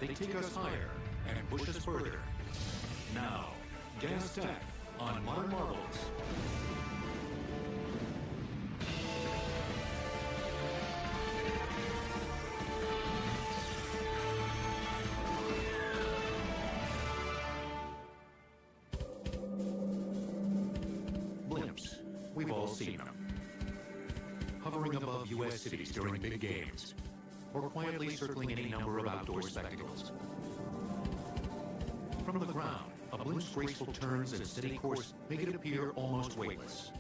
They take us higher and push us further. Now, Gas Tech on Modern Marvels. Blimps. We've all seen them. Hovering above U.S. cities during big games, or quietly circling any number of outdoor spectacles. From the ground, a blimp's graceful turns and steady course make it appear almost weightless.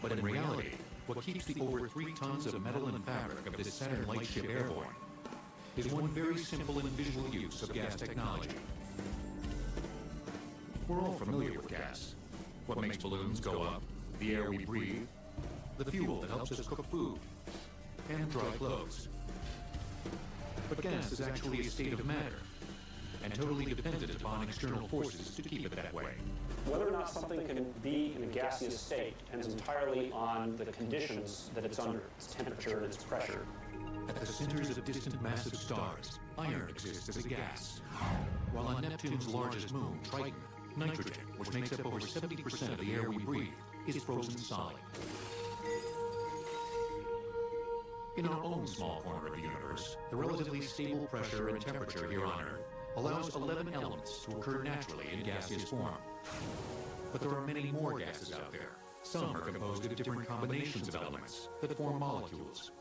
But in reality, what keeps the over 3 tons of metal and fabric of this Saturn lightship airborne is one very simple and visual use of gas technology. We're all familiar with gas. What makes balloons go up, the air we breathe, the fuel that helps us cook food, and dry clothes. But gas is actually a state of matter, and totally dependent upon external forces to keep it that way. Whether or not something can be in a gaseous state depends entirely on the conditions that it's under, its temperature and its pressure. At the centers of distant massive stars, iron exists as a gas, while on Neptune's largest moon, Triton, nitrogen, which makes up over 70% of the air we breathe, is frozen solid. In our own small corner of the universe, the relatively stable pressure and temperature here on Earth allows 11 elements to occur naturally in gaseous form. But there are many more gases out there. Some are composed of different combinations of elements that form molecules,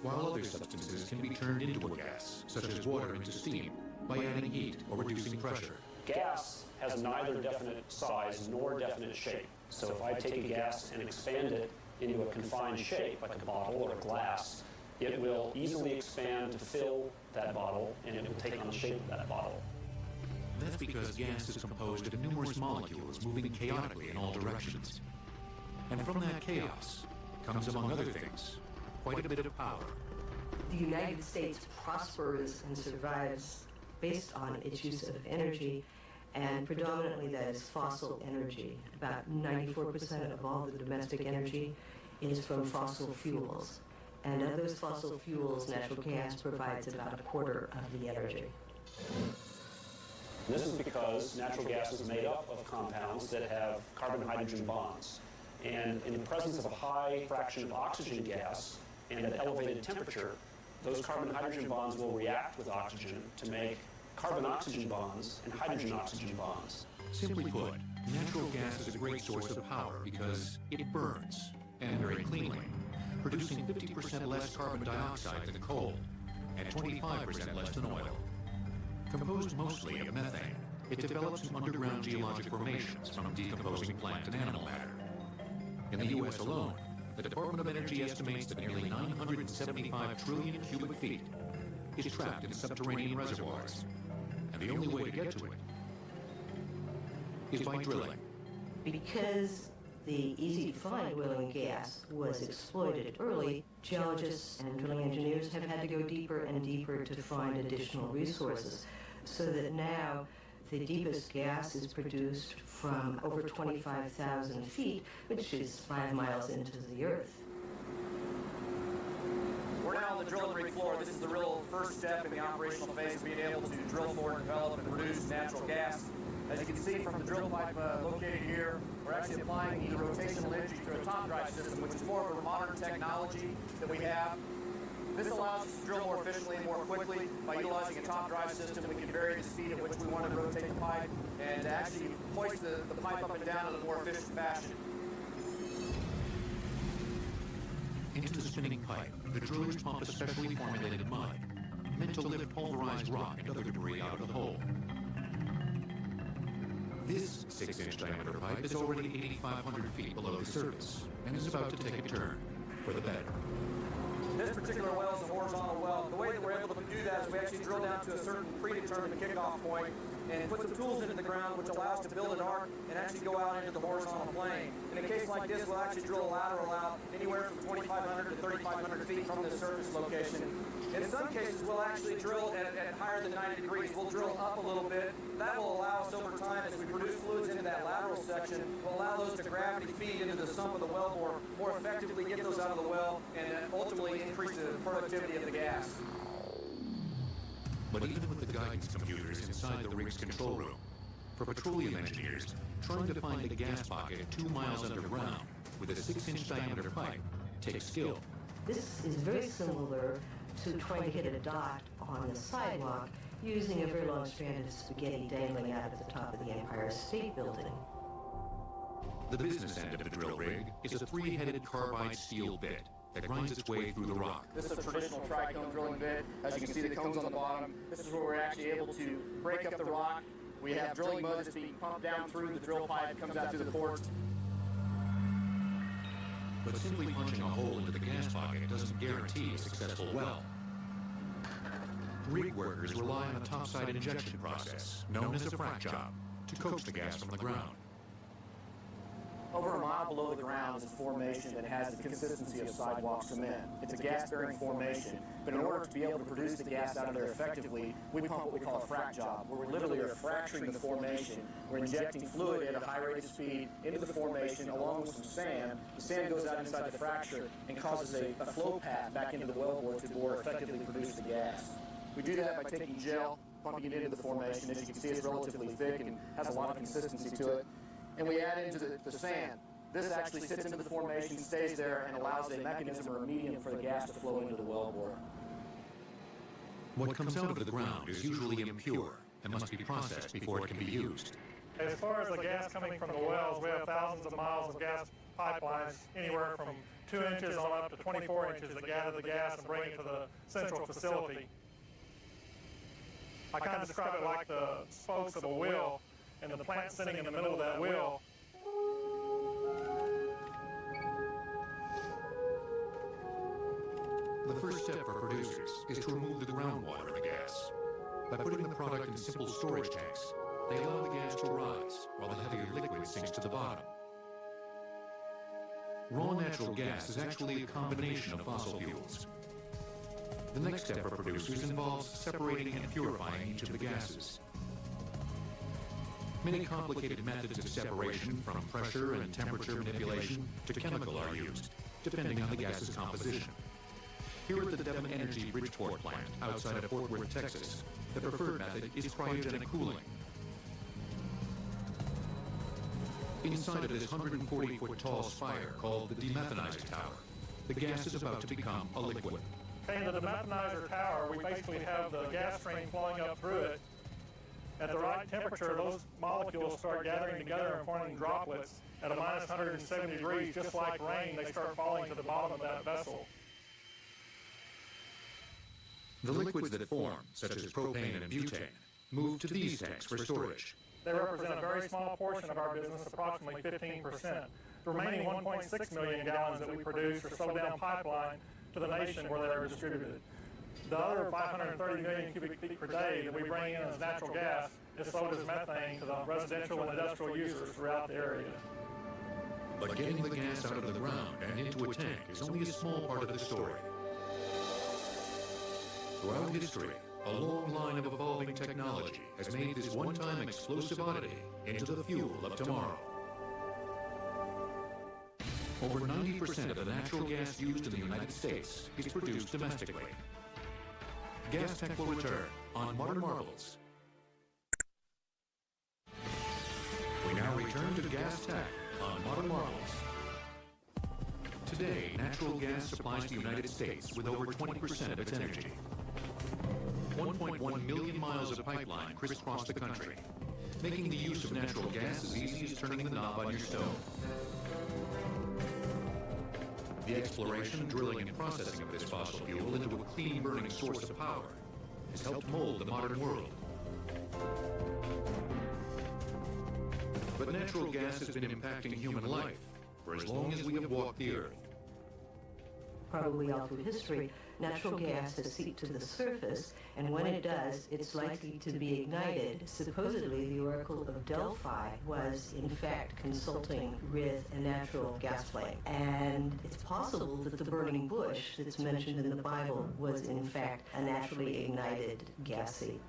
while other substances can be turned into a gas, such as water into steam, by adding heat or reducing pressure. Gas has neither definite size nor definite shape. So if I take a gas and expand it into a confined shape, like a bottle or a glass, it will easily expand to fill that bottle, and it will take on the shape of that bottle. That's because gas is composed of numerous molecules moving chaotically in all directions. And from that chaos comes, among other things, quite a bit of power. The United States prospers and survives based on its use of energy, and predominantly that is fossil energy. About 94% of all the domestic energy is from fossil fuels. And of those fossil fuels, natural gas provides about a quarter of the energy. This is because natural gas is made up of compounds that have carbon-hydrogen bonds. And in the presence of a high fraction of oxygen gas and at elevated temperature, those carbon-hydrogen bonds will react with oxygen to make carbon-oxygen bonds and hydrogen-oxygen bonds. Simply put, natural gas is a great source of power because it burns, and very cleanly, producing 50% less carbon dioxide than coal and 25% less than oil. Composed mostly of methane, it develops in underground geologic formations from decomposing plant and animal matter. In the U.S. alone, the Department of Energy estimates that nearly 975 trillion cubic feet is trapped in subterranean reservoirs, and the only way to get to it is by drilling. Because the easy-to-find oil and gas was exploited early, geologists and drilling engineers have had to go deeper and deeper to find additional resources, so that now the deepest gas is produced from over 25,000 feet, which is 5 miles into the Earth. We're now on the drill and rig floor. This is the real first step in the operational phase of being able to drill for, develop, and produce natural gas. As you can see from the drill pipe located here, we're actually applying the rotational energy through a top drive system, which is more of a modern technology that we have. This allows us to drill more efficiently and more quickly. By utilizing a top drive system, we can vary the speed at which we want to rotate the pipe and actually hoist the pipe up and down in a more efficient fashion. Into the spinning pipe, the drillers pump a specially formulated mud, meant to lift pulverized rock and other debris out of the hole. This 6-inch diameter pipe is already 8,500 feet below the surface and is about to take a turn for the better. This particular well is a horizontal well. The way that we're able to do that is we actually drill down to a certain predetermined kickoff point and put some tools into the ground, which allows us to build an arc and actually go out into the horizontal plane. In a case like this, we'll actually drill a lateral out anywhere from 2,500 to 3,500 feet from this surface location. In some cases, we'll actually drill at higher than 90 degrees. We'll drill up a little bit. That will allow us over time, as we produce fluids into that lateral section, will allow those to gravity feed into the sump of the wellbore, more effectively get those out of the well, and ultimately increase the productivity of the gas. But even with the guidance computers inside the rig's control room, for petroleum engineers, trying to find a gas pocket 2 miles underground with a 6-inch diameter pipe takes skill. This is very similar to trying to hit a dot on the sidewalk using a very long strand of spaghetti dangling out of the top of the Empire State Building. The business end of the drill rig is a 3-headed carbide steel bit that grinds its way through the rock. This is a traditional tri-cone drilling bit. As you can see, the cones on the bottom. This is where we're actually able to break up the rock. We have drilling mud that's being pumped down through the drill pipe, comes out through the ports. But simply punching a hole into the gas pocket doesn't guarantee a successful well. Rig workers rely on a topside injection process, known as a frac job, to coax the gas from the ground. Over a mile below the ground is a formation that has the consistency of sidewalk cement. It's a gas-bearing formation, but in order to be able to produce the gas out of there effectively, we pump what we call a frac job, where we literally are fracturing the formation. We're injecting fluid at a high rate of speed into the formation along with some sand. The sand goes out inside the fracture and causes a flow path back into the wellbore to more effectively produce the gas. We do that by taking gel, pumping it into the formation. As you can see, it's relatively thick and has a lot of consistency to it. And we add into the sand. This actually sits into the formation, stays there, and allows a mechanism or a medium for the gas to flow into the wellbore. What comes out of the ground is usually impure and must be processed before it can be used. As far as the gas coming from the wells, we have thousands of miles of gas pipelines, anywhere from 2 inches on up to 24 inches that gather the gas and bring it to the central facility. I kind of describe it like the spokes of a wheel, and the plant sitting in the middle of that wheel. The first step for producers is to remove the groundwater in the gas. By putting the product in simple storage tanks, they allow the gas to rise while the heavier liquid sinks to the bottom. Raw natural gas is actually a combination of fossil fuels. The next step for producers involves separating and purifying each of the gases. Many complicated methods of separation, from pressure and temperature manipulation to chemical, are used, depending on the gas's composition. Here at the Devon Energy Bridgeport plant, outside of Fort Worth, Texas, the preferred method is cryogenic cooling. Inside of this 140-foot tall spire called the demethanizer tower, the gas is about to become a liquid. In the demethanizer tower, we basically have the gas stream flowing up through it. At the right temperature, those molecules start gathering together and forming droplets. At a minus 170 degrees, just like rain, they start falling to the bottom of that vessel. The liquids that form, such as propane and butane, move to these tanks for storage. They represent a very small portion of our business, approximately 15%. The remaining 1.6 million gallons that we produce are sold down pipeline to the nation where they're distributed. The other 530 million cubic feet per day that we bring in as natural gas is sold as methane to the residential and industrial users throughout the area. But getting the gas out of the ground and into a tank is only a small part of the story. Throughout history, a long line of evolving technology has made this one-time explosive oddity into the fuel of tomorrow. Over 90% of the natural gas used in the United States is produced domestically. Gas Tech will return on Modern Marvels. We now return to Gas Tech on Modern Marvels. Today, natural gas supplies the United States with over 20% of its energy. 1.1 million miles of pipeline crisscross the country, making the use of natural gas as easy as turning the knob on your stove. The exploration, drilling, and processing of this fossil fuel into a clean-burning source of power has helped mold the modern world. But natural gas has been impacting human life for as long as we have walked the earth. Probably all through history, natural gas has seeped to the surface, and when it does, it's likely to be ignited. Supposedly, the Oracle of Delphi was, in fact, consulting with a natural gas flame. And it's possible that the burning bush that's mentioned in the Bible was, in fact, a naturally ignited gas seep.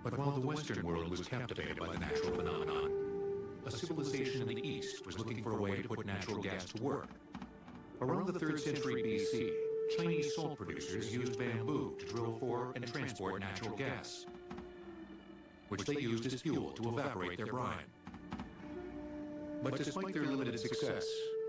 But while the Western world was captivated by the natural phenomenon, a civilization in the East was looking for a way to put natural gas to work. Around the 3rd century BC, Chinese salt producers used bamboo to drill for and transport natural gas, which they used as fuel to evaporate their brine. But despite their limited success,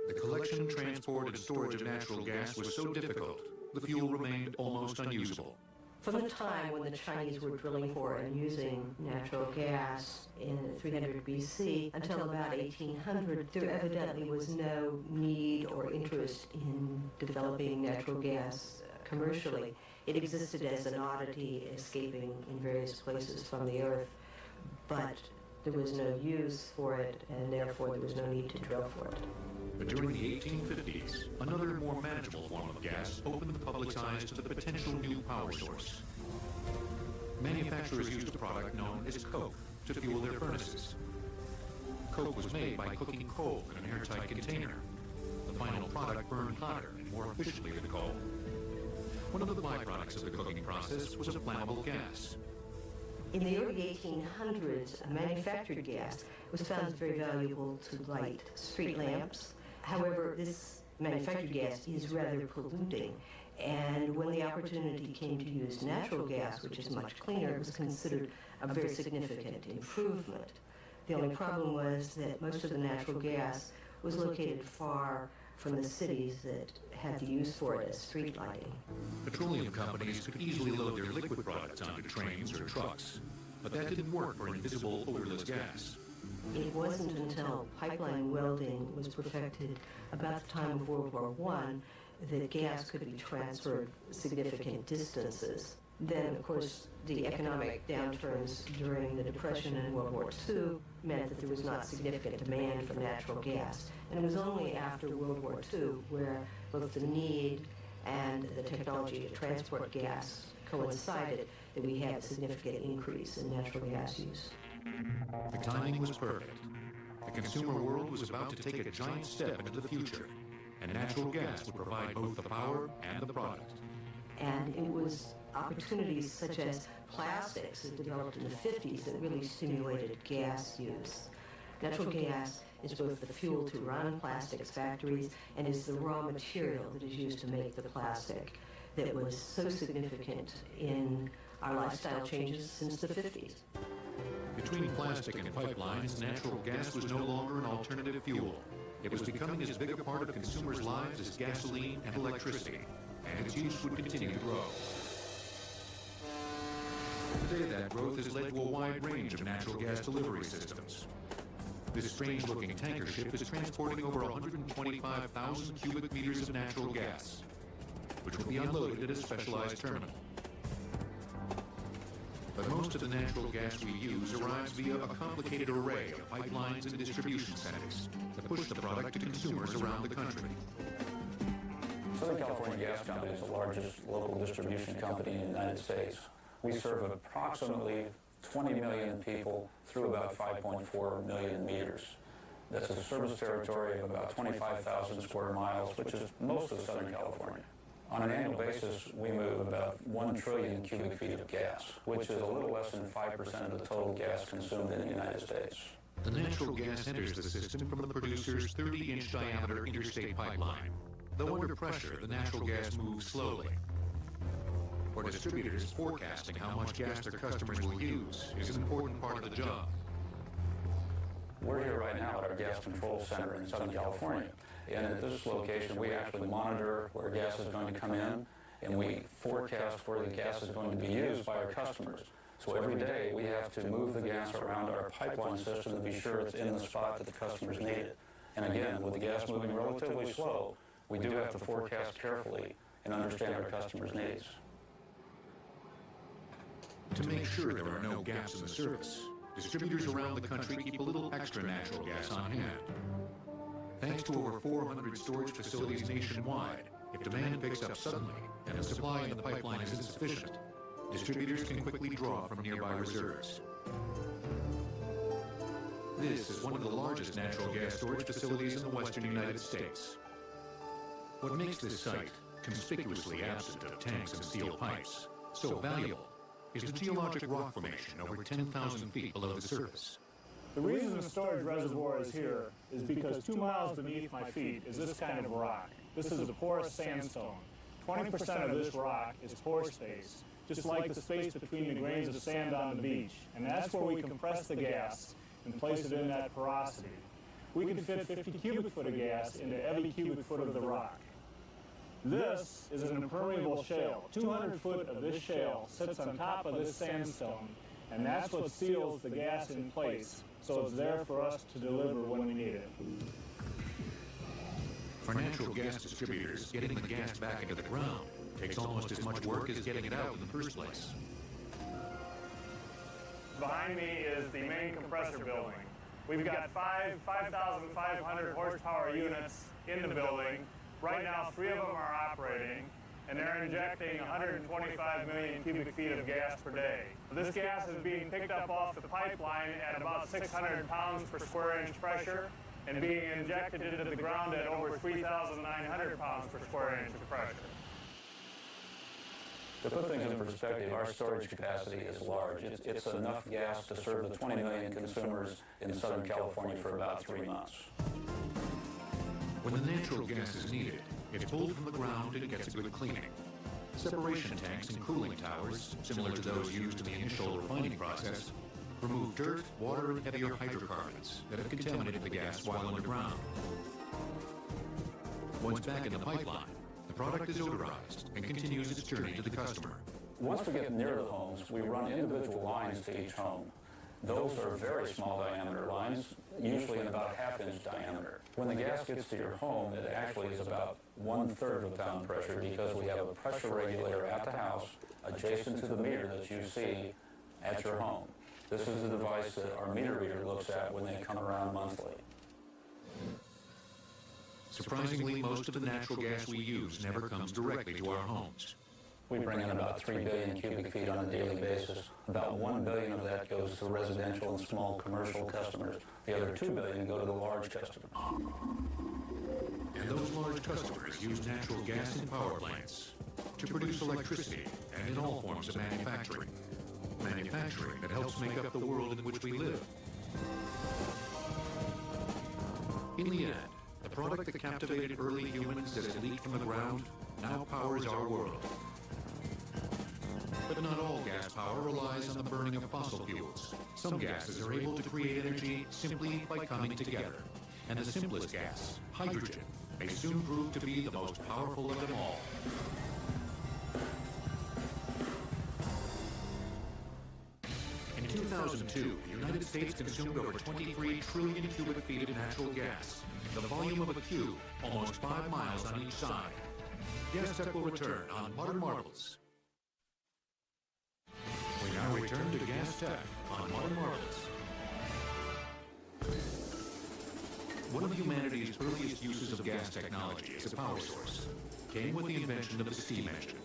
the collection, transport, and storage of natural gas was so difficult, the fuel remained almost unusable. From the time when the Chinese were drilling for and using natural gas in 300 BC until about 1800, there evidently was no need or interest in developing natural gas commercially. It existed as an oddity escaping in various places from the earth, but there was no use for it, and therefore there was no need to drill for it. But during the 1850s, another more manageable form of gas opened the public's eyes to the potential new power source. Manufacturers used a product known as coke to fuel their furnaces. Coke was made by cooking coal in an airtight container. The final product burned hotter and more efficiently than coal. One of the byproducts of the cooking process was a flammable gas. In the early 1800s, manufactured gas was found very valuable to light street lamps. However, this manufactured gas is rather polluting, and when the opportunity came to use natural gas, which is much cleaner, it was considered a very significant improvement. The only problem was that most of the natural gas was located far from the cities that had the use for it as street lighting. Petroleum companies could easily load their liquid products onto trains or trucks, but that didn't work for invisible, odorless gas. It wasn't until pipeline welding was perfected about the time of World War I that gas could be transferred significant distances. Then, of course, the economic downturns during the Depression and World War II meant that there was not significant demand for natural gas. And it was only after World War II where both the need and the technology to transport gas coincided that we had a significant increase in natural gas use. The timing was perfect. The consumer world was about to take a giant step into the future, and natural gas would provide both the power and the product. And it was opportunities such as plastics that developed in the 50s that really stimulated gas use. Natural gas is both the fuel to run plastics factories and is the raw material that is used to make the plastic that was so significant in our lifestyle changes since the 50s. Between plastic and pipelines, natural gas was no longer an alternative fuel. It was becoming as big a part of consumers' lives as gasoline and electricity, and its use would continue to grow. Today, that growth has led to a wide range of natural gas delivery systems. This strange-looking tanker ship is transporting over 125,000 cubic meters of natural gas, which will be unloaded at a specialized terminal. But most of the natural gas we use arrives via a complicated array of pipelines and distribution centers that push the product to consumers around the country. Southern California Gas Company is the largest local distribution company in the United States. We serve approximately 20 million people through about 5.4 million meters. That's a service territory of about 25,000 square miles, which is most of Southern California. On an annual basis, we move about 1 trillion cubic feet of gas, which is a little less than 5% of the total gas consumed in the United States. The natural gas enters the system from the producer's 30-inch diameter interstate pipeline. Though under pressure, the natural gas moves slowly. For distributors, forecasting how much gas their customers will use is an important part of the job. We're here right now at our gas control center in Southern California. And at this location, we actually monitor where gas is going to come in, and we forecast where the gas is going to be used by our customers. So every day, we have to move the gas around our pipeline system to be sure it's in the spot that the customers need it. And again, with the gas moving relatively slow, we do have to forecast carefully and understand our customers' needs. To make sure there are no gaps in the service, distributors around the country keep a little extra natural gas on hand. Thanks to over 400 storage facilities nationwide, if demand picks up suddenly and the supply in the pipeline is insufficient, distributors can quickly draw from nearby reserves. This is one of the largest natural gas storage facilities in the western United States. What makes this site, conspicuously absent of tanks and steel pipes, so valuable is the geologic rock formation over 10,000 feet below the surface. The reason the storage reservoir is here is because 2 miles beneath my feet is this kind of rock. This is a porous sandstone. 20% of this rock is pore space, just like the space between the grains of sand on the beach. And that's where we compress the gas and place it in that porosity. We can fit 50 cubic foot of gas into every cubic foot of the rock. This is an impermeable shale. 200 foot of this shale sits on top of this sandstone, and that's what seals the gas in place, so it's there for us to deliver when we need it. For natural gas distributors, getting the gas back into the ground takes almost as much work as getting it out in the first place. Behind me is the main compressor building. We've got 5,500 horsepower units in the building. Right now, 3 of them are operating, and they're injecting 125 million cubic feet of gas per day. This gas is being picked up off the pipeline at about 600 pounds per square inch pressure and being injected into the ground at over 3,900 pounds per square inch of pressure. To put things in perspective, our storage capacity is large. It's enough gas to serve the 20 million consumers in Southern California for about 3 months. When the natural gas is needed, it's pulled from the ground and gets a good cleaning. Separation tanks and cooling towers, similar to those used in the initial refining process, remove dirt, water, and heavier hydrocarbons that have contaminated the gas while underground. Once back in the pipeline, the product is odorized and continues its journey to the customer. Once we get near the homes, we run individual lines to each home. Those are very small diameter lines, usually in about ½ inch diameter. When the gas gets to your home, it actually is about 1/3 of pound pressure because we have a pressure regulator at the house adjacent to the meter that you see at your home. This is the device that our meter reader looks at when they come around monthly. Surprisingly, most of the natural gas we use never comes directly to our homes. We bring in about 3 billion cubic feet on a daily basis. About 1 billion of that goes to residential and small commercial customers. The other 2 billion go to the large customers. And those large customers use natural gas in power plants to produce electricity and in all forms of manufacturing. Manufacturing that helps make up the world in which we live. In the end, the product that captivated early humans as it leaked from the ground now powers our world. But not all gas power relies on the burning of fossil fuels. Some gases are able to create energy simply by coming together. And the simplest gas, hydrogen, may soon prove to be the most powerful of them all. In 2002, the United States consumed over 23 trillion cubic feet of natural gas, the volume of a cube, almost 5 miles on each side. Gas Tech will return on Modern Marvels. We now return to Gas Tech on Modern Marvels. One of humanity's earliest uses of gas technology as a power source came with the invention of the steam engine.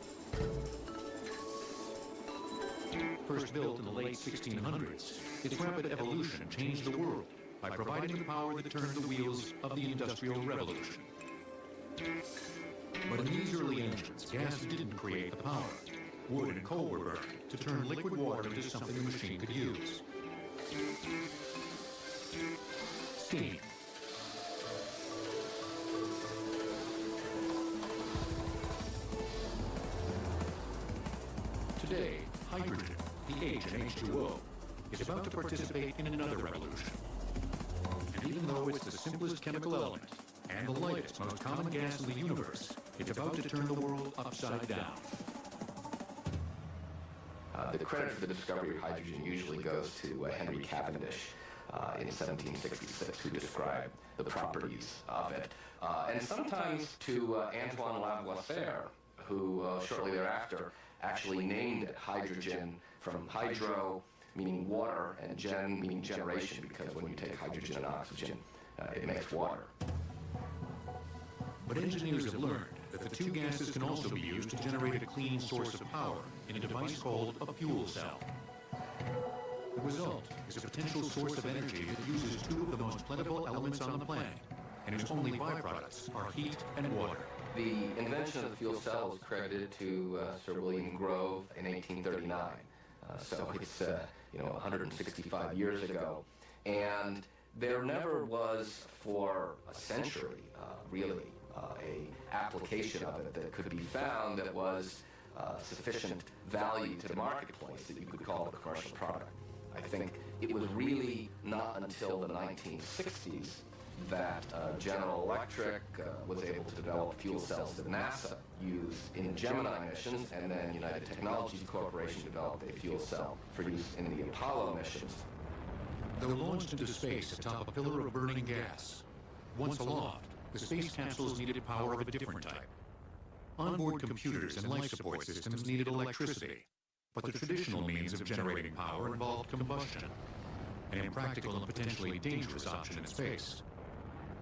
First built in the late 1600s, its rapid evolution changed the world by providing the power that turned the wheels of the Industrial Revolution. But in these early engines, gas didn't create the power. Wood and coal were burned to turn liquid water into something the machine could use. Steam. Today, hydrogen, the H in H2O, is about to participate in another revolution. And even though it's the simplest chemical element and the lightest, most common gas in the universe, it's about to turn the world upside down. The credit for the discovery of hydrogen usually goes to Henry Cavendish in 1766, who described the properties of it, and sometimes to Antoine Lavoisier, who shortly thereafter actually named it hydrogen from hydro, meaning water, and gen, meaning generation, because when you take hydrogen and oxygen, it makes water. But engineers have learned that the two gases can also be used to generate a clean source of power in a device called a fuel cell. The result is a potential source of energy that uses two of the most plentiful elements on the planet, and whose only byproducts are heat and water. The invention of the fuel cell is credited to Sir William Grove in 1839. So it's 165 years ago, and there never was for a century really a application of it that could be found that was sufficient value to the marketplace that you could call it a commercial product. I think it was really not until the 1960s that General Electric was able to develop fuel cells that NASA used in Gemini missions, and then United Technologies Corporation developed a fuel cell for use in the Apollo missions. Though launched into space atop a pillar of burning gas, once aloft, the space capsules needed power of a different type. Onboard computers and life support systems needed electricity, but the traditional means of generating power involved combustion, an impractical and potentially dangerous option in space.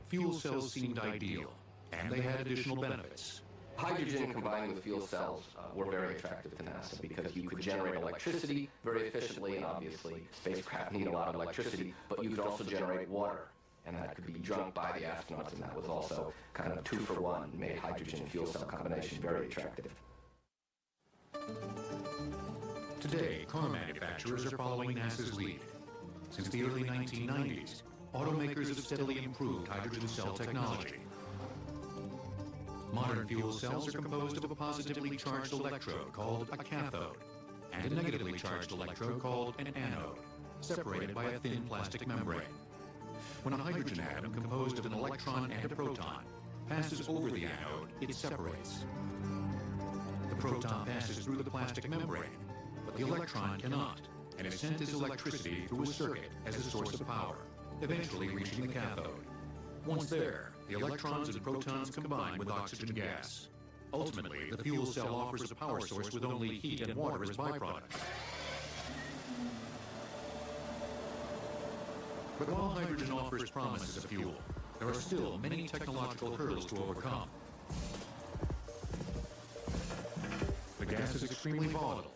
Fuel cells seemed ideal, and they had additional benefits. Hydrogen combined with fuel cells were very attractive to NASA because you could generate electricity very efficiently, and obviously spacecraft need a lot of electricity, but you could also generate water, and that could be drunk by the astronauts, and that was also kind of 2-for-1, made hydrogen and fuel cell combination very attractive. Today, car manufacturers are following NASA's lead. Since the early 1990s, automakers have steadily improved hydrogen cell technology. Modern fuel cells are composed of a positively charged electrode called a cathode, and a negatively charged electrode called an anode, separated by a thin plastic membrane. When a hydrogen atom composed of an electron and a proton passes over the anode, it separates. The proton passes through the plastic membrane, but the electron cannot, and is sent as electricity through a circuit as a source of power, eventually reaching the cathode. Once there, the electrons and protons combine with oxygen gas. Ultimately, the fuel cell offers a power source with only heat and water as byproducts. But while hydrogen offers promise as a fuel, there are still many technological hurdles to overcome. The gas is extremely volatile,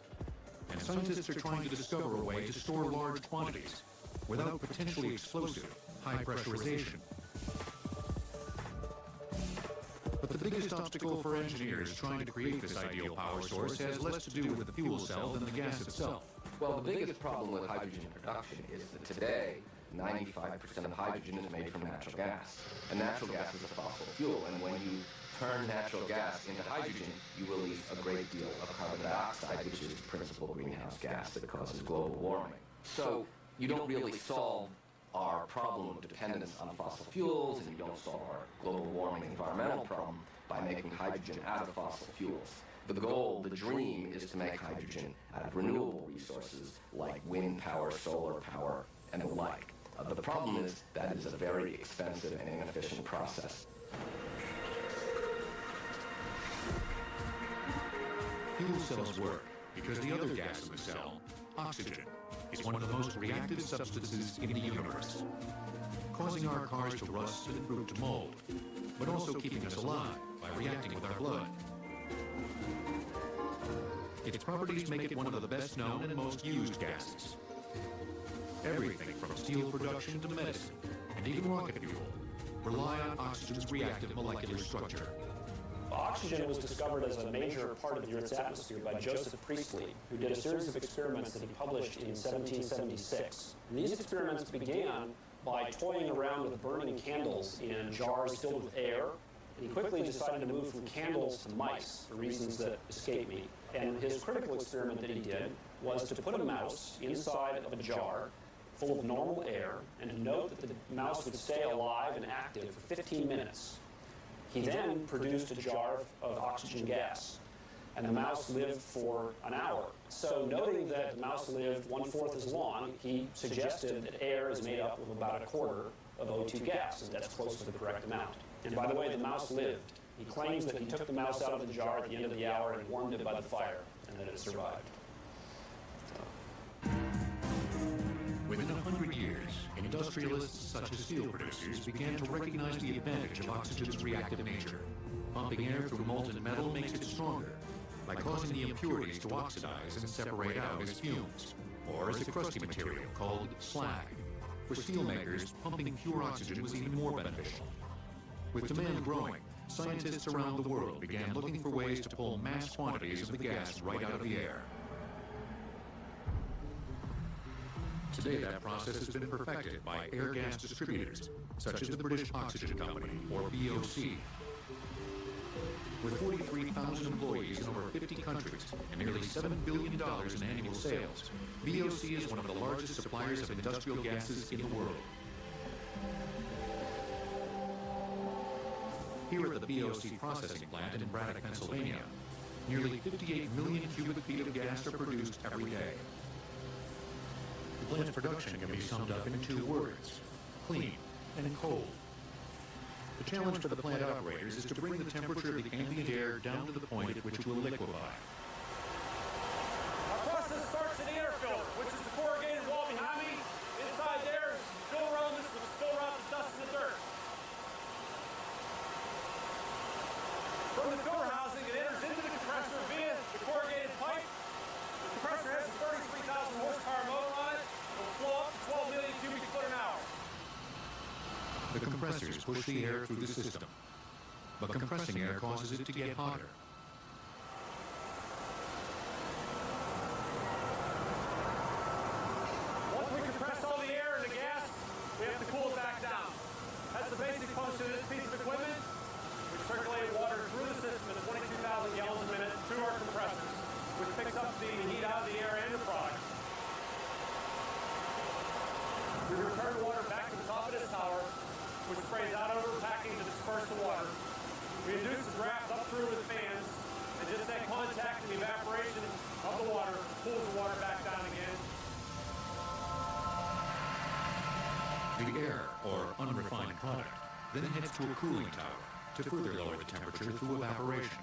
and scientists are trying to discover a way to store large quantities without potentially explosive high pressurization. But the biggest obstacle for engineers trying to create this ideal power source has less to do with the fuel cell than the gas itself. Well, the biggest problem with hydrogen production is that today, 95% of hydrogen is made from natural gas. And natural gas is a fossil fuel, and when you turn natural gas into hydrogen, you release a great deal of carbon dioxide, which is the principal greenhouse gas that causes global warming. So you don't really solve our problem of dependence on fossil fuels, and you don't solve our global warming environmental problem by making hydrogen out of fossil fuels. The goal, the dream, is to make hydrogen out of renewable resources like wind power, solar power, and the like. The problem is that is a very expensive and inefficient process. Fuel cells work because the other gas in the cell, oxygen, is one of the most reactive substances in the universe, causing our cars to rust and fruit to mold, but also keeping us alive by reacting with our blood. Its properties make it one of the best known and most used gases. Everything from steel production to medicine, and even rocket fuel, rely on oxygen's reactive molecular structure. Oxygen was discovered as a major part of the Earth's atmosphere by Joseph Priestley, who did a series of experiments that he published in 1776. And these experiments began by toying around with burning candles in jars filled with air. And he quickly decided to move from candles to mice, for reasons that escape me. And his critical experiment that he did was to put a mouse inside of a jar full of normal air, and to note that the mouse would stay alive and active for 15 minutes. He then produced a jar of oxygen gas, and the mouse lived for an hour. So noting that the mouse lived 1/4 as long, he suggested that air is made up of about 1/4 of O2 gas, and that's close to the correct amount. And by the way, the mouse lived. He claims that he took the mouse out of the jar at the end of the hour and warmed it by the fire, and that it survived. Within 100 years, industrialists such as steel producers began to recognize the advantage of oxygen's reactive nature. Pumping air through molten metal makes it stronger by causing the impurities to oxidize and separate out as fumes, or as a crusty material called slag. For steelmakers, pumping pure oxygen was even more beneficial. With demand growing, scientists around the world began looking for ways to pull mass quantities of the gas right out of the air. Today, that process has been perfected by air gas distributors, such as the British Oxygen Company, or BOC. With 43,000 employees in over 50 countries and nearly $7 billion in annual sales, VOC is one of the largest suppliers of industrial gases in the world. Here at the VOC processing plant in Braddock, Pennsylvania, nearly 58 million cubic feet of gas are produced every day. The plant's production can be summed up in 2 words: clean and cold. The challenge for the plant operators is to bring the temperature of the ambient air down to the point at which it will liquefy. Our process starts in the air filter, which is the corrugated wall behind me. Inside there is filter room. This will filter out the dust and the dirt. From the filter housing, it enters into the compressor via the corrugated pipe. The compressor has a 33,000 horsepower motor on it. It will flow up to 12 million cubic foot an hour. The compressors push the air through the system, but compressing air causes it to get hotter. Once we compress all the air and the gas, we have to cool it back down. That's the basic function of this piece of equipment. We circulate water through the system at 22,000 gallons a minute through our compressors, which picks up the heat out of the air and the product. We return the water back to the top of this tower, which sprays out over the packing to disperse the water. We induce the draft up through with fans, and just that contact and evaporation of the water pulls the water back down again. The air, or unrefined product, then heads to a cooling tower to further lower the temperature through evaporation.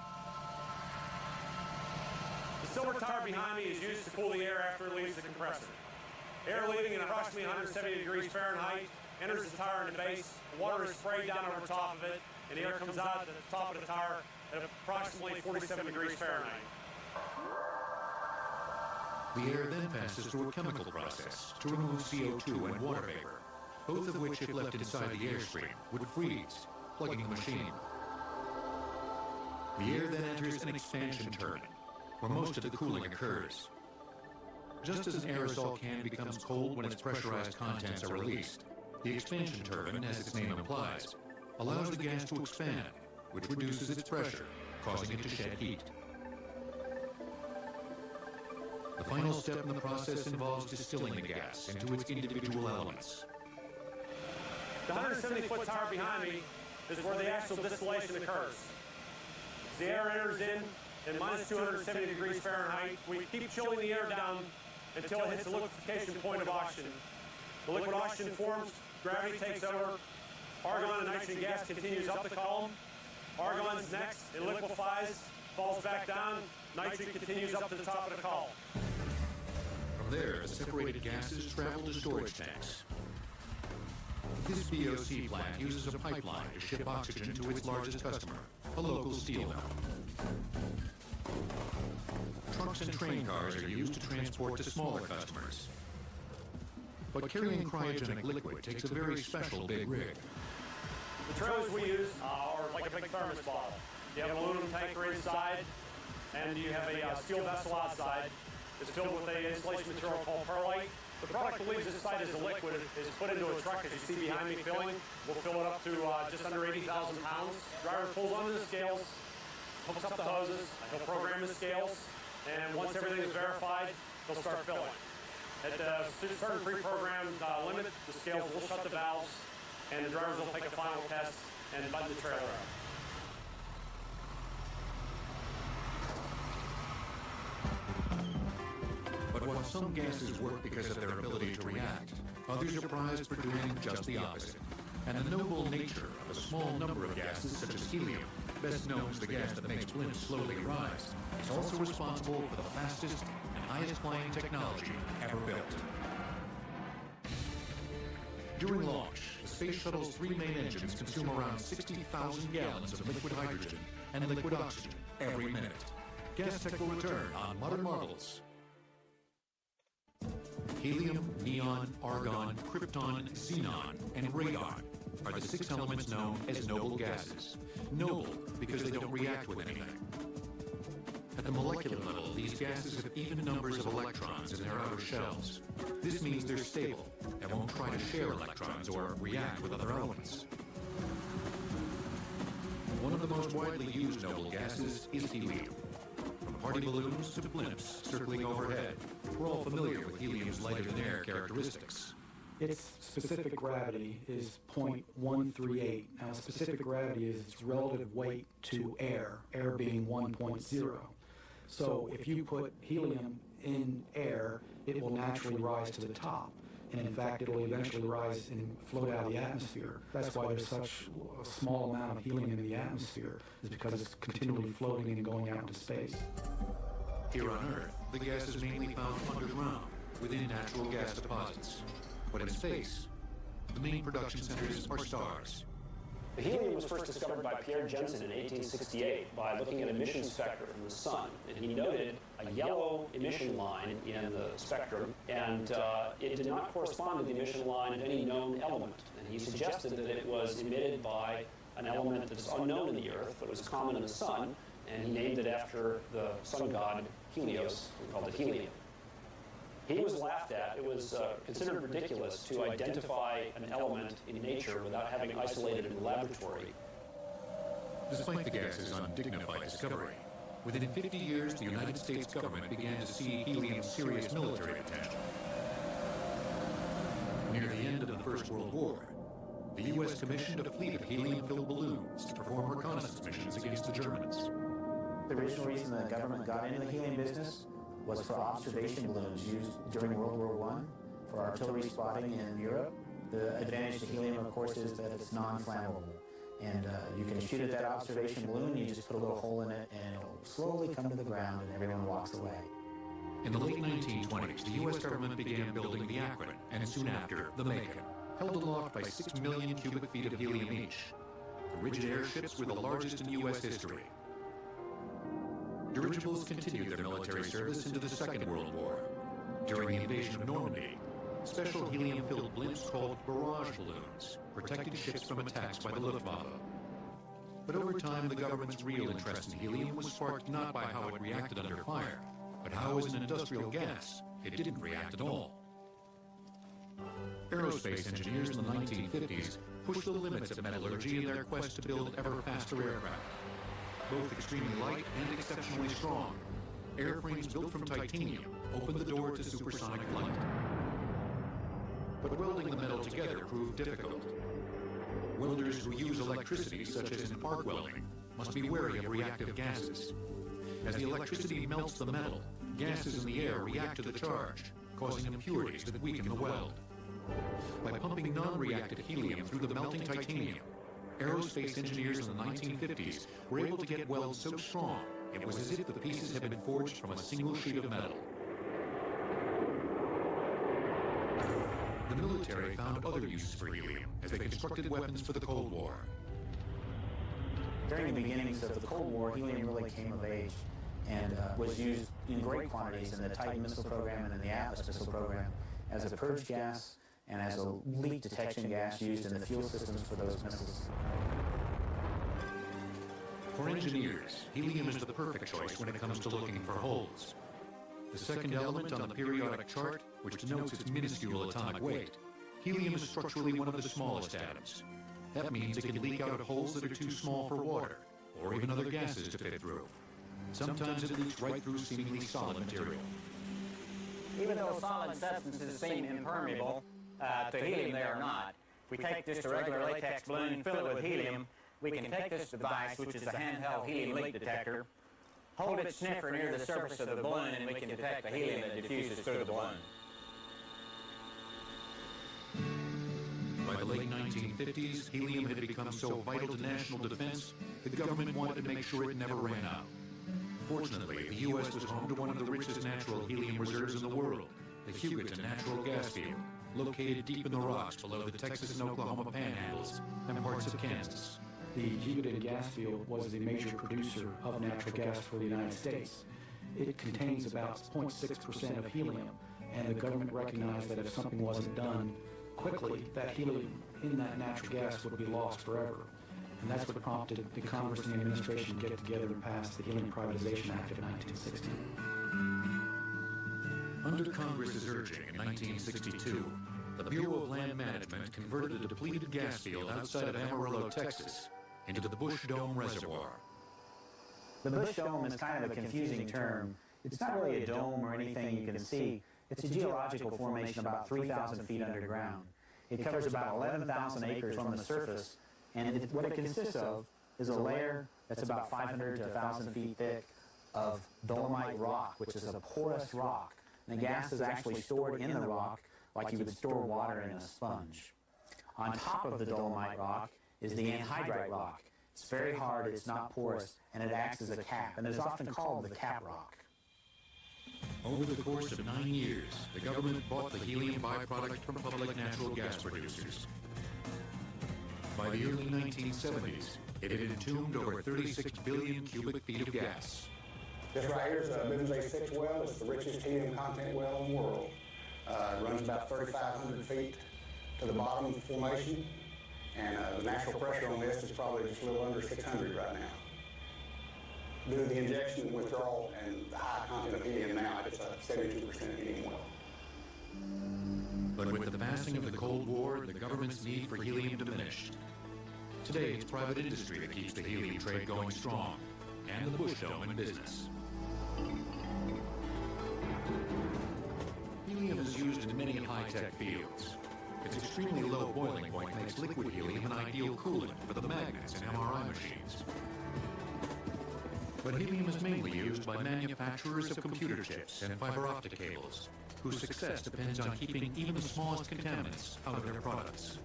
The silver tower behind me is used to cool the air after it leaves the compressor. Air leaving at approximately 170 degrees Fahrenheit enters the tower in the base, the water is sprayed down over top of it, and the air comes out at the top of the tower at approximately 47 degrees Fahrenheit. The air then passes through a chemical process to remove CO2 and water vapor, both of which, if left inside the airstream, would freeze, plugging the machine. The air then enters an expansion turbine, where most of the cooling occurs. Just as an aerosol can becomes cold when its pressurized contents are released, the expansion turbine, as its name implies, allows the gas to expand, which reduces its pressure, causing it to shed heat. The final step in the process involves distilling the gas into its individual elements. The 170-foot tower behind me is where the actual distillation occurs. As the air enters in minus 270 degrees Fahrenheit, we keep chilling the air down until it hits the liquefaction point of oxygen. The liquid oxygen forms, gravity takes over, argon and nitrogen gas continues up the column, argon's next, it liquefies, falls back down, nitrogen continues up to the top of the column. From there, the separated gases travel to storage tanks. This VOC plant uses a pipeline to ship oxygen to its largest customer, a local steel mill. Trucks and train cars are used to transport to smaller customers. But carrying cryogenic liquid takes a very special big rig. The trailers we use are like a big thermos bottle. You have an aluminum tanker inside, and you have a steel vessel outside. It's filled with an insulation material called perlite. The product that leaves this site as a liquid is put into a truck, as you see behind me filling. We'll fill it up to just under 80,000 pounds. Driver pulls onto the scales, hooks up the hoses, he'll program the scales, and once everything is verified, he'll start filling. At a certain pre-programmed limit, the scales will shut the valves, and the drivers will take a final test and button the trailer up. But while some gases work because of their ability to react, others are prized for doing just the opposite. And the noble nature of a small number of gases, such as helium, best known as the gas that makes blimps slowly rise, is also responsible for the fastest and highest flying technology ever built. During launch, the Space Shuttle's 3 main engines consume around 60,000 gallons of liquid hydrogen and liquid oxygen every minute. Gas Tech will return on Modern Marvels. Helium, neon, argon, krypton, xenon, and radon are the 6 elements known as noble gases. Noble because they don't react with anything. At the molecular level, these gases have even numbers of electrons in their outer shells. This means they're stable and won't try to share electrons or react with other elements. One of the most widely used noble gases is helium. From party balloons to blimps circling overhead, we're all familiar with helium's lighter-than-air characteristics. Its specific gravity is 0.138. Now, specific gravity is its relative weight to air, air being 1.0. So if you put helium in air, it will naturally rise to the top. And in fact, it will eventually rise and float out of the atmosphere. That's why there's such a small amount of helium in the atmosphere, is because it's continually floating and going out into space. Here on Earth, the gas is mainly found underground, within natural gas deposits. But in space, the main production centers are stars. The helium was first discovered by Pierre Jensen in 1868 by looking at emission spectra from the sun. And he noted a yellow emission line in the spectrum, and it did not correspond to the emission line of any known element. And he suggested that it was emitted by an element that's unknown in the Earth, but was common in the sun, and he named it after the sun god Helios, and called it helium. He was laughed at. It was considered ridiculous to identify an element in nature without having isolated it in the laboratory. Despite the gas's undignified discovery, within 50 years, the United States government began to see helium's serious military potential. Near the end of the First World War, the U.S. commissioned a fleet of helium-filled balloons to perform reconnaissance missions against the Germans. The original reason the government got into the helium business was for observation balloons used during World War I for artillery spotting in Europe. The advantage to helium, of course, is that it's non-flammable. And you can shoot at that observation balloon, you just put a little hole in it, and it'll slowly come to the ground, and everyone walks away. In the late 1920s, the U.S. government began building the Akron, and soon after, the Macon, held aloft by 6 million cubic feet of helium each. The rigid airships were the largest in U.S. history. Dirigibles continued their military service into the Second World War. During the invasion of Normandy, special helium-filled blimps called barrage balloons protected ships from attacks by the Luftwaffe. But over time, the government's real interest in helium was sparked not by how it reacted under fire, but how, as an industrial gas, it didn't react at all. Aerospace engineers in the 1950s pushed the limits of metallurgy in their quest to build ever faster aircraft. Both extremely light and exceptionally strong, airframes built from titanium opened the door to supersonic flight. But welding the metal together proved difficult. Welders who use electricity, such as in arc welding, must be wary of reactive gases. As the electricity melts the metal, gases in the air react to the charge, causing impurities that weaken the weld. By pumping non-reactive helium through the melting titanium, aerospace engineers in the 1950s were able to get welds so strong, it was as if the pieces had been forged from a single sheet of metal. The military found other uses for helium as they constructed weapons for the Cold War. During the beginnings of the Cold War, helium really came of age and was used in great quantities in the Titan missile program and in the Atlas missile program as a purge gas and as a leak detection gas used in the fuel systems for those missiles. For engineers, helium is the perfect choice when it comes to looking for holes. The second element on the periodic chart, which denotes its minuscule atomic weight, helium is structurally one of the smallest atoms. That means it can leak out holes that are too small for water, or even other gases to fit through. Sometimes it leaks right through seemingly solid material. Even though solid substances seem impermeable to helium, they are not. If we take just a regular latex balloon and fill it with helium, we can take this device, which is a handheld helium leak detector, hold its sniffer near the surface of the balloon, and we can detect the helium that diffuses through the balloon. By the late 1950s, helium had become so vital to national defense, the government wanted to make sure it never ran out. Fortunately, the U.S. was home to one of the richest natural helium reserves in the world, the Hugoton Natural Gas Field, located deep in the rocks below the Texas and Oklahoma panhandles and parts of Kansas. The Hugoton gas field was the major producer of natural gas for the United States. It contains about 0.6% of helium, and the government recognized that if something wasn't done quickly, that helium in that natural gas would be lost forever. And that's what prompted the Congress and the administration to get together and pass the Helium Privatization Act of 1960. Under Congress's urging in 1962, the Bureau of Land Management converted a depleted gas field outside of Amarillo, Texas, into the Bush Dome Reservoir. The Bush Dome is kind of a confusing term. It's not really a dome or anything you can see. It's a geological formation about 3,000 feet underground. It covers about 11,000 acres from the surface, and what it consists of is a layer that's about 500 to 1,000 feet thick of dolomite rock, which is a porous rock. And the gas is actually stored in the rock like you would store water in a sponge. On top of the dolomite rock is the anhydrite rock. It's very hard, it's not porous, and it acts as a cap, and it's often called the cap rock. Over the course of 9 years, the government bought the helium byproduct from public natural gas producers. By the early 1970s, it had entombed over 36 billion cubic feet of gas. This right here is a Boones A6 well. It's the richest helium content well in the world. It runs about 3,500 feet to the bottom of the formation, and the natural pressure on this is probably just a little under 600 right now. Due to the injection and withdrawal and the high content of helium now, it's a 72% helium well. But with the passing of the Cold War, the government's need for helium diminished. Today, it's private industry that keeps the helium trade going strong, and the Bush Dome in business. Helium is used in many high-tech fields. Its extremely low boiling point makes liquid helium an ideal coolant for the magnets in MRI machines. But helium is mainly used by manufacturers of computer chips and fiber optic cables, whose success depends on keeping even the smallest contaminants out of their products.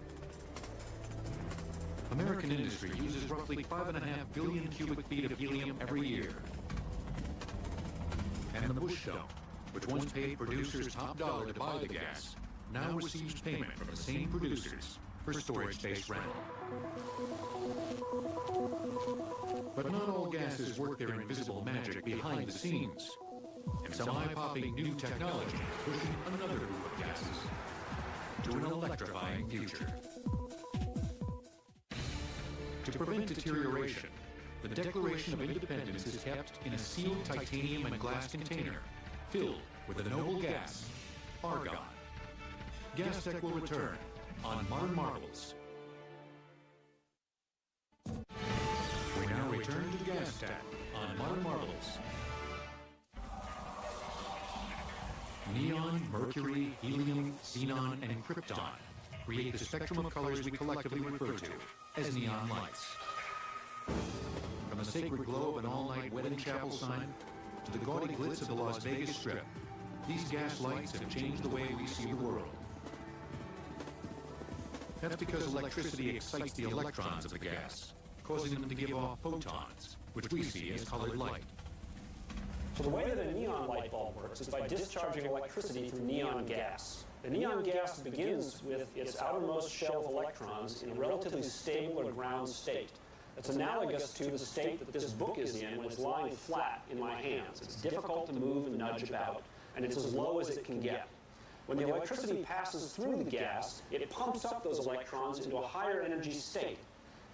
American industry uses roughly 5.5 billion cubic feet of helium every year. And the Bush Dome, which once paid producers top dollar to buy the gas, now receives payment from the same producers for storage space rental. But not all gases work their invisible magic behind the scenes. And some eye-popping new technology is pushing another group of gases to an electrifying future. To prevent deterioration, the Declaration of Independence is kept in a sealed titanium and glass container filled with the noble gas, argon. GasTech will return on Modern Marvels. We now return to GasTech on Modern Marvels. Neon, mercury, helium, xenon, and krypton create the spectrum of colors we collectively refer to as neon lights. From the sacred glow of an all-night wedding chapel sign to the gaudy glitz of the Las Vegas Strip, these gas lights have changed the way we see the world. That's because electricity excites the electrons of the gas, causing them to give off photons, which we see as colored light. So the way that a neon light bulb works is by discharging electricity through neon gas. The neon gas begins with its outermost shell of electrons in a relatively stable or ground state. It's analogous to the state that this book is in when it's lying flat in my hands. It's difficult to move and nudge about, and it's as low as it can get. When the electricity passes through the gas, it pumps up those electrons into a higher energy state.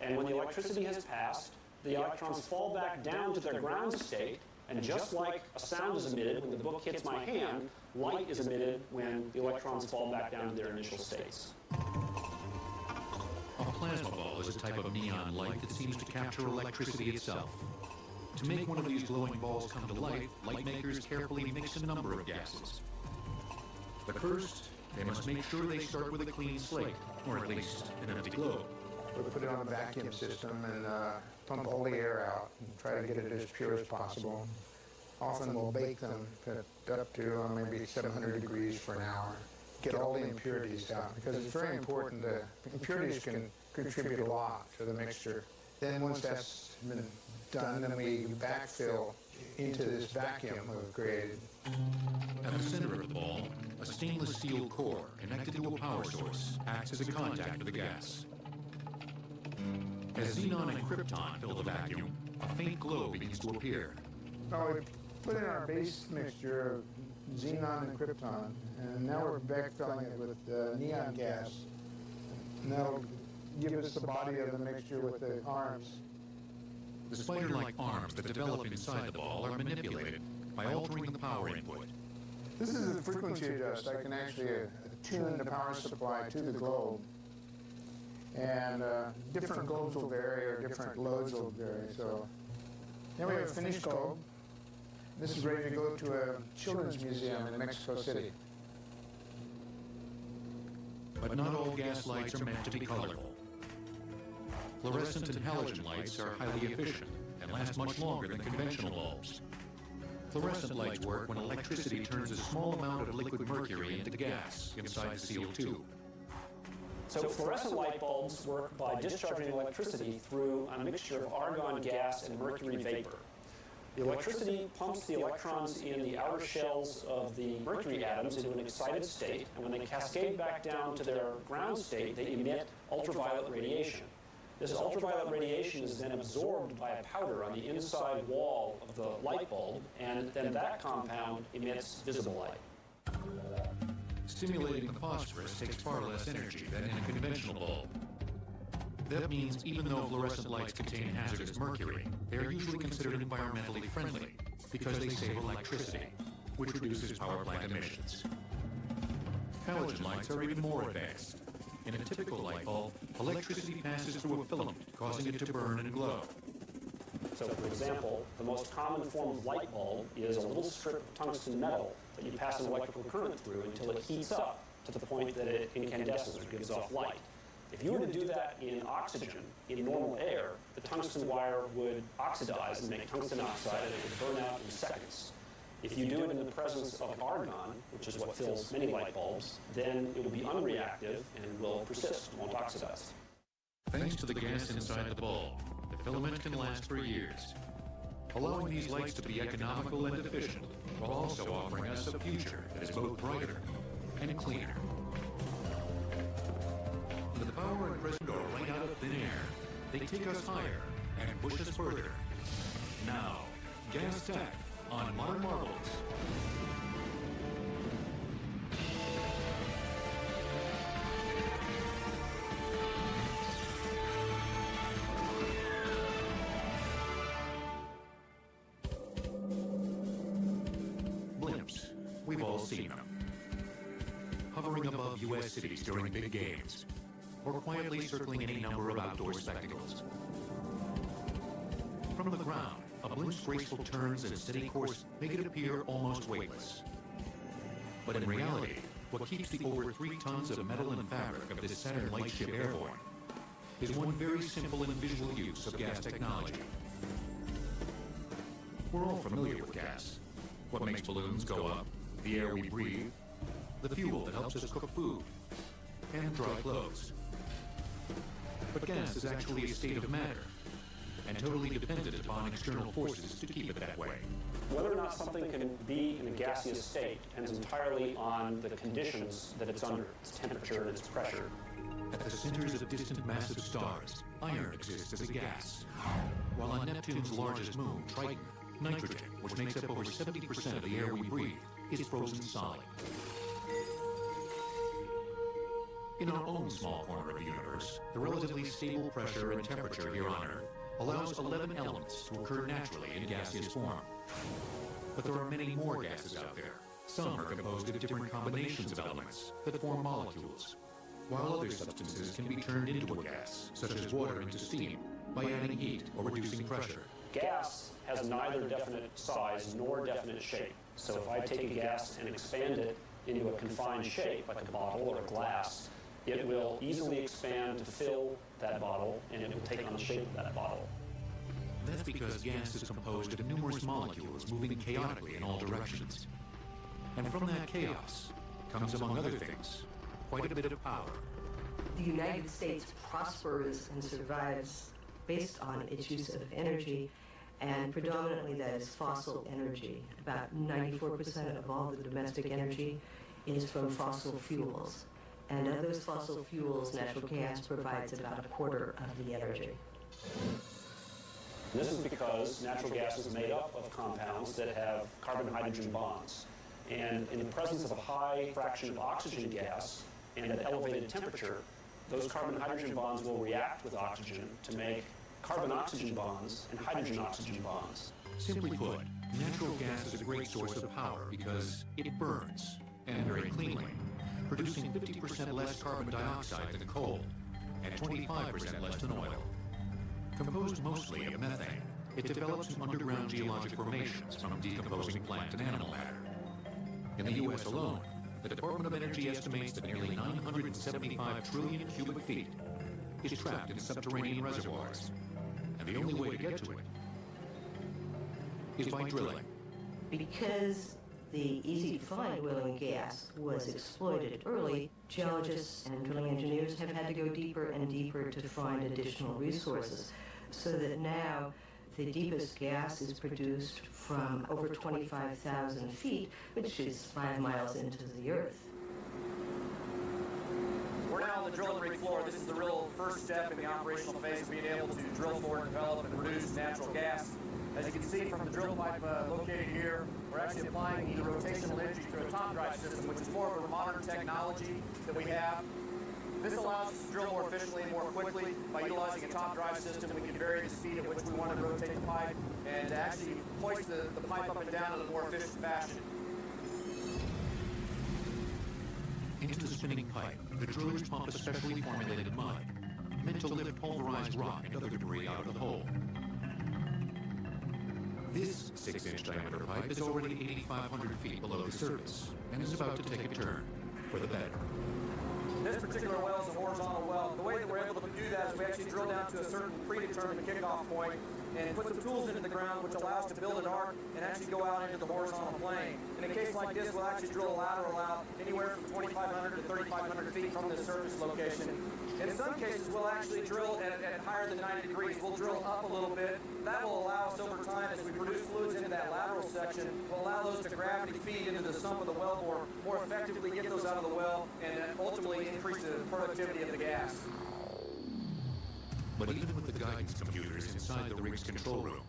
And when the electricity has passed, the electrons fall back down to their ground state, and just like a sound is emitted when the book hits my hand, light is emitted when the electrons fall back down to their initial states. A plasma ball is a type of neon light that seems to capture electricity itself. To make one of these glowing balls come to life, light makers carefully mix a number of gases. But first, they must make sure they start with a clean slate, or at least an empty globe. We put it on a vacuum system and pump all the air out and try to get it as pure as possible. Often we'll bake them up to maybe 700 degrees for an hour. Get all the impurities out, because it's very important that impurities can contribute a lot to the mixture. Then once that's been done, then we backfill into this vacuum we've created. At the center of the ball, a stainless steel core connected to a power source acts as a contact for the gas. As xenon and krypton fill the vacuum, a faint glow begins to appear. Now we put in our base mixture of xenon and krypton, and now we're backfilling it with neon gas. And that'll give us the body of the mixture with the arms. The spider-like arms that develop inside the ball are manipulated by altering the power input. This is a frequency adjust. I can actually tune the power supply to the globe. And different globes will vary, or different loads will vary. So then we have a finished globe. This is ready to go to a children's museum in Mexico City. But not all gas lights are meant to be colorful. Fluorescent and halogen lights are highly efficient and last much longer than conventional bulbs. Fluorescent lights work when electricity turns a small amount of liquid mercury into gas inside the sealed tube. So fluorescent light bulbs work by discharging electricity through a mixture of argon gas and mercury vapor. The electricity pumps the electrons in the outer shells of the mercury atoms into an excited state, and when they cascade back down to their ground state, they emit ultraviolet radiation. This ultraviolet radiation is then absorbed by a powder on the inside wall of the light bulb, and then that compound emits visible light. Stimulating the phosphorus takes far less energy than in a conventional bulb. That means even though fluorescent lights contain hazardous mercury, they are usually considered environmentally friendly because they save electricity, which reduces power plant emissions. Halogen lights are even more advanced. In a typical light bulb, electricity passes through a filament, causing it to burn and glow. So, for example, the most common form of light bulb is a little strip of tungsten metal that you pass an electrical current through until it heats up to the point that it incandesces or gives off light. If you were to do that in oxygen, in normal air, the tungsten wire would oxidize and make tungsten oxide, and it would burn out in seconds. If you do it in the presence of argon, which is what fills many light bulbs, then it will be unreactive and will persist, won't oxidize. Thanks to the gas inside the bulb, the filament can last for years, allowing these lights to be economical and efficient, while also offering us a future that is both brighter and cleaner. The power and pressure are right out of thin air. They take us higher and push us further. Now, Gas Tech on Modern Marvels. Blimps. We've all seen them. Hovering above U.S. cities during big games, or quietly circling any number of outdoor spectacles. From the ground, a blimp's graceful turns and steady course make it appear almost weightless. But in reality, what keeps the over 3 tons of metal and fabric of this Saturn lightship airborne is one very simple and visual use of gas technology. We're all familiar with gas. What makes balloons go up, the air we breathe, the fuel that helps us cook food, and dry clothes. But gas is actually a state of matter, and totally dependent upon external forces to keep it that way. Whether or not something can be in a gaseous state depends entirely on the conditions that it's under, its temperature and its pressure. At the centers of distant massive stars, iron exists as a gas, while on Neptune's largest moon, Triton, nitrogen, which makes up over 70% of the air we breathe, is frozen solid. In our own small corner of the universe, the relatively stable pressure and temperature here on Earth allows 11 elements to occur naturally in gaseous form. But there are many more gases out there. Some are composed of different combinations of elements that form molecules, while other substances can be turned into a gas, such as water into steam, by adding heat or reducing pressure. Gas has neither definite size nor definite shape. So if I take a gas and expand it into a confined shape, like a bottle or a glass, it will easily expand to fill that bottle, and it will take on the shape of that bottle. That's because gas is composed of numerous molecules moving chaotically in all directions. And from that chaos comes, among other things, quite a bit of power. The United States prospers and survives based on its use of energy, and predominantly that is fossil energy. About 94% of all the domestic energy is from fossil fuels. And of those fossil fuels, natural gas provides about a quarter of the energy. This is because natural gas is made up of compounds that have carbon-hydrogen bonds. And in the presence of a high fraction of oxygen gas and at elevated temperature, those carbon-hydrogen bonds will react with oxygen to make carbon-oxygen bonds and hydrogen-oxygen bonds. Simply put, natural gas is a great source of power because it burns, and very cleanly, producing 50% less carbon dioxide than coal, and 25% less than oil. Composed mostly of methane, it develops in underground geologic formations from decomposing plant and animal matter. In the U.S. alone, the Department of Energy estimates that nearly 975 trillion cubic feet is trapped in subterranean reservoirs, and the only way to get to it is by drilling. Because the easy-to-find oil and gas was exploited early, geologists and drilling engineers have had to go deeper and deeper to find additional resources, so that now the deepest gas is produced from over 25,000 feet, which is 5 miles into the earth. We're now on the drilling rig floor. This is the real first step in the operational phase of being able to drill for, develop, and produce natural gas. As you can see from the drill pipe located here, we're actually applying the rotational energy through a top drive system, which is more of a modern technology that we have. This allows us to drill more efficiently and more quickly. By utilizing a top drive system, we can vary the speed at which we want to rotate the pipe and actually hoist the pipe up and down in a more efficient fashion. Into the spinning pipe, the drillers pump a specially formulated mud, meant to lift pulverized rock and other debris out of the hole. This 6-inch diameter pipe is already 8,500 feet below the surface and is about to take a turn for the better. This particular well is a horizontal well. The way that we're able to do that is we actually drill down to a certain predetermined kickoff point and put some tools into the ground, which allow us to build an arc and actually go out into the horizontal plane. In a case like this, we'll actually drill a lateral out anywhere from 2,500 to 3,500 feet from the surface location. In some cases, we'll actually drill at higher than 90 degrees. We'll drill up a little bit. That will allow us over time, as we produce fluids into that lateral section, will allow those to gravity feed into the sump of the wellbore, more effectively get those out of the well, and ultimately increase the productivity of the gas. But even with the guidance computers inside the rig's control room,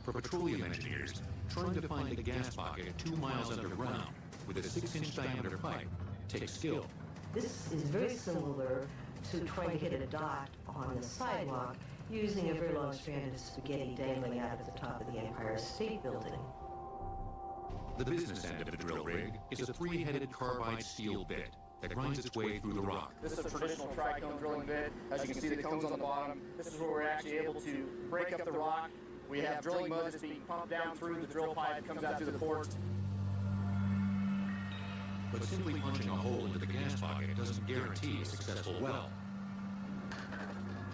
for petroleum engineers, trying to find a gas pocket 2 miles underground with a 6-inch diameter pipe takes skill. This is very similar to trying to hit a dot on the sidewalk using a very long strand of spaghetti dangling out of the top of the Empire State Building. The business end of the drill rig is a 3-headed carbide steel bit that grinds its way through the rock. This is a traditional tri-cone drilling bit. As you can see, the cones on the bottom. This is where we're actually able to break up the rock. We have drilling mud that's being pumped down through the drill pipe, comes out through the port. But simply punching a hole into the gas pocket doesn't guarantee a successful well.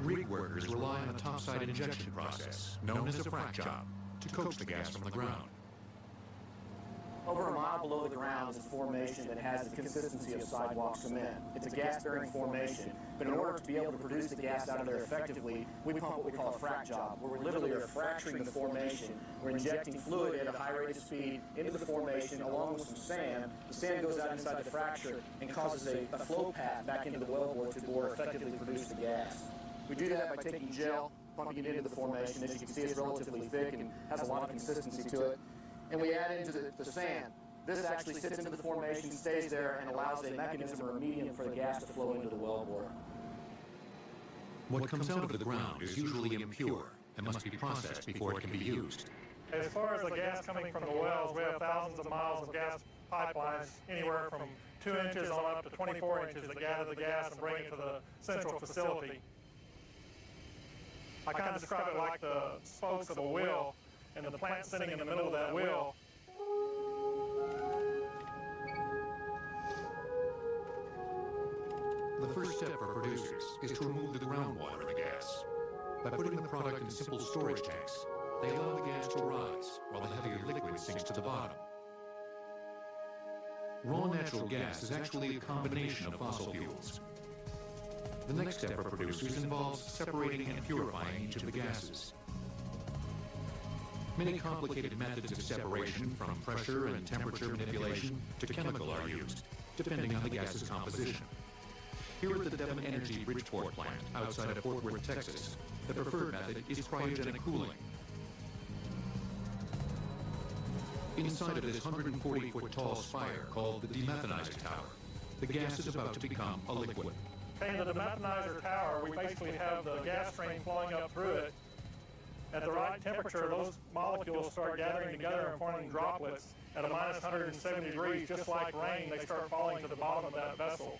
Rig workers rely on a topside injection process, known as a frac job, to coax the gas from the ground. Over a mile below the ground is a formation that has the consistency of sidewalk cement. It's a gas-bearing formation, but in order to be able to produce the gas out of there effectively, we pump what we call a frac job, where we literally are fracturing the formation. We're injecting fluid at a high rate of speed into the formation along with some sand. The sand goes out inside the fracture and causes a flow path back into the wellbore to more effectively produce the gas. We do that by taking gel, pumping it into the formation. As you can see, it's relatively thick and has a lot of consistency to it. And we add into the sand. This actually sits into the formation, stays there, and allows a mechanism or a medium for the gas to flow into the wellbore. What comes out of the ground is usually impure and must be processed before it can be used. As far as the gas coming from the wells, we have thousands of miles of gas pipelines, anywhere from 2 inches on up to 24 inches that gather the gas and bring it to the central facility. I kind of describe it like the spokes of a wheel, and the plant sitting in the middle of that wheel. The first step for producers is to remove the groundwater in the gas. By putting the product in simple storage tanks, they allow the gas to rise while the heavier liquid sinks to the bottom. Raw natural gas is actually a combination of fossil fuels. The next step for producers involves separating and purifying each of the gases. Many complicated methods of separation, from pressure and temperature manipulation to chemical, are used, depending on the gas's composition. Here at the Devon Energy Bridgeport plant, outside of Fort Worth, Texas, the preferred method is cryogenic cooling. Inside of this 140-foot tall spire called the demethanizer tower, the gas is about to become a liquid. In the demethanizer tower, we basically have the gas stream flowing up through it. At the right temperature, those molecules start gathering together and forming droplets. At a minus 170 degrees, just like rain, they start falling to the bottom of that vessel.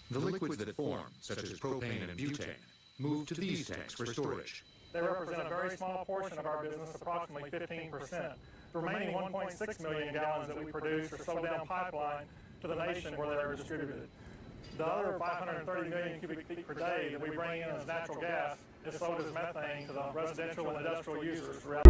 The liquids that form, such as propane and butane, move to these tanks for storage. They represent a very small portion of our business, approximately 15%. The remaining 1.6 million gallons that we produce are sold down pipeline to the nation where they are distributed. The other 530 million cubic feet per day that we bring in as natural gas is sold as methane to the residential and industrial users throughout.